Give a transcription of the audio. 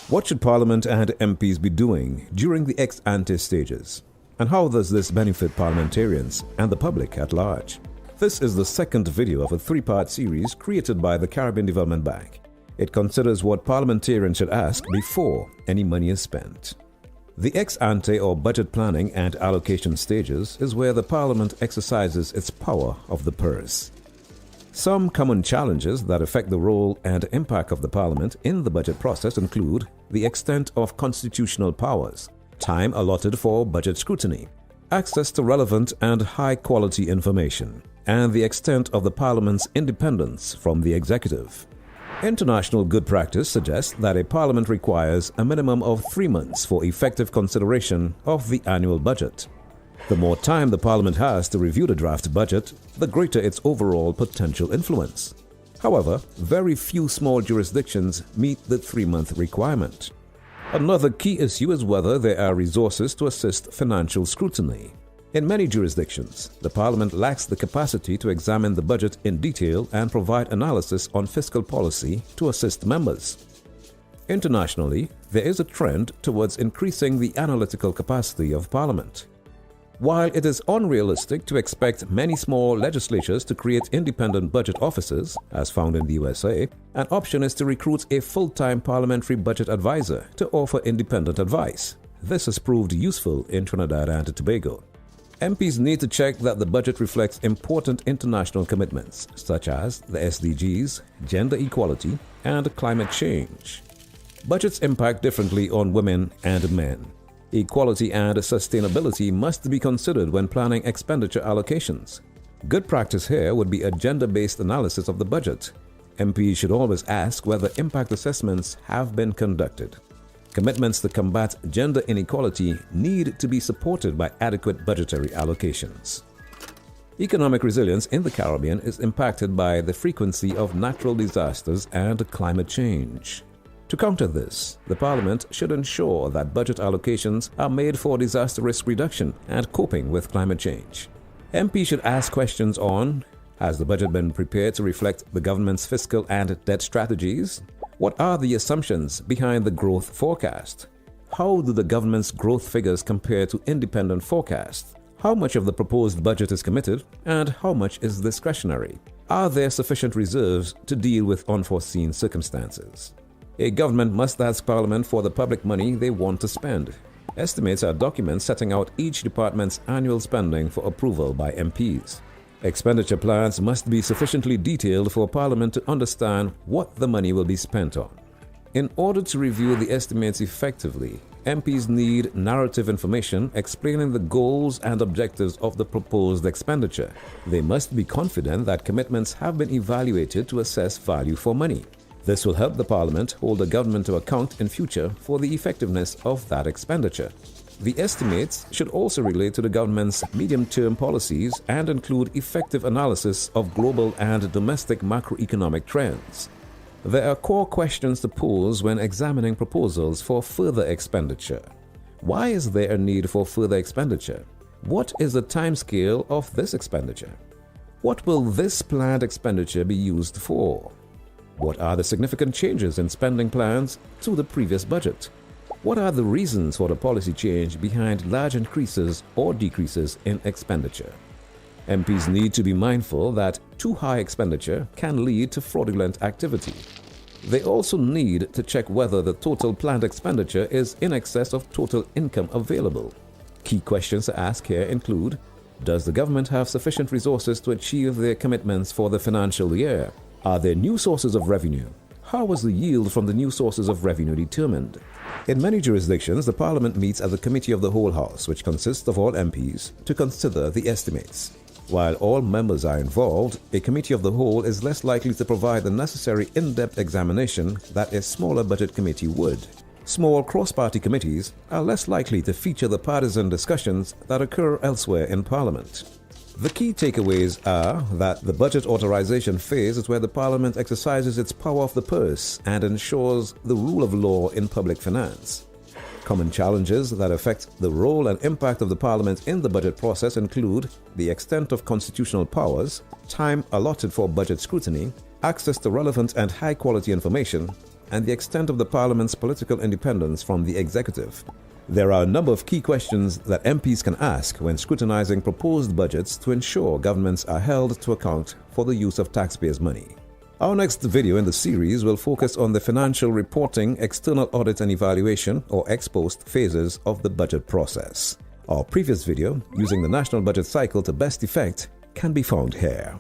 What should Parliament and MPs be doing during the ex-ante stages? And how does this benefit parliamentarians and the public at large? This is the second video of a three-part series created by the Caribbean Development Bank. It considers what parliamentarians should ask before any money is spent. The ex-ante or budget planning and allocation stages is where the Parliament exercises its power of the purse. Some common challenges that affect the role and impact of the Parliament in the budget process include the extent of constitutional powers, time allotted for budget scrutiny, access to relevant and high-quality information, and the extent of the Parliament's independence from the executive. International good practice suggests that a Parliament requires a minimum of 3 months for effective consideration of the annual budget. The more time the Parliament has to review the draft budget, the greater its overall potential influence. However, very few small jurisdictions meet the 3-month requirement. Another key issue is whether there are resources to assist financial scrutiny. In many jurisdictions, the Parliament lacks the capacity to examine the budget in detail and provide analysis on fiscal policy to assist members. Internationally, there is a trend towards increasing the analytical capacity of Parliament. While it is unrealistic to expect many small legislatures to create independent budget offices, as found in the USA, an option is to recruit a full-time parliamentary budget advisor to offer independent advice. This has proved useful in Trinidad and Tobago. MPs need to check that the budget reflects important international commitments, such as the SDGs, gender equality, and climate change. Budgets impact differently on women and men. Equality and sustainability must be considered when planning expenditure allocations. Good practice here would be a gender-based analysis of the budget. MPs should always ask whether impact assessments have been conducted. Commitments to combat gender inequality need to be supported by adequate budgetary allocations. Economic resilience in the Caribbean is impacted by the frequency of natural disasters and climate change. To counter this, the Parliament should ensure that budget allocations are made for disaster risk reduction and coping with climate change. MPs should ask questions on: has the budget been prepared to reflect the government's fiscal and debt strategies? What are the assumptions behind the growth forecast? How do the government's growth figures compare to independent forecasts? How much of the proposed budget is committed and how much is discretionary? Are there sufficient reserves to deal with unforeseen circumstances? A government must ask Parliament for the public money they want to spend. Estimates are documents setting out each department's annual spending for approval by MPs. Expenditure plans must be sufficiently detailed for Parliament to understand what the money will be spent on. In order to review the estimates effectively, MPs need narrative information explaining the goals and objectives of the proposed expenditure. They must be confident that commitments have been evaluated to assess value for money. This will help the Parliament hold the government to account in future for the effectiveness of that expenditure. The estimates should also relate to the government's medium-term policies and include effective analysis of global and domestic macroeconomic trends. There are core questions to pose when examining proposals for further expenditure. Why is there a need for further expenditure? What is the timescale of this expenditure? What will this planned expenditure be used for? What are the significant changes in spending plans to the previous budget? What are the reasons for the policy change behind large increases or decreases in expenditure? MPs need to be mindful that too high expenditure can lead to fraudulent activity. They also need to check whether the total planned expenditure is in excess of total income available. Key questions to ask here include: does the government have sufficient resources to achieve their commitments for the financial year? Are there new sources of revenue? How was the yield from the new sources of revenue determined? In many jurisdictions, the Parliament meets as a committee of the whole House, which consists of all MPs, to consider the estimates. While all members are involved, a committee of the whole is less likely to provide the necessary in-depth examination that a smaller budget committee would. Small cross-party committees are less likely to feature the partisan discussions that occur elsewhere in Parliament. The key takeaways are that the budget authorization phase is where the Parliament exercises its power of the purse and ensures the rule of law in public finance. Common challenges that affect the role and impact of the Parliament in the budget process include the extent of constitutional powers, time allotted for budget scrutiny, access to relevant and high-quality information, and the extent of the Parliament's political independence from the executive. There are a number of key questions that MPs can ask when scrutinizing proposed budgets to ensure governments are held to account for the use of taxpayers' money. Our next video in the series will focus on the financial reporting, external audit and evaluation, or ex-post phases of the budget process. Our previous video, using the national budget cycle to best effect, can be found here.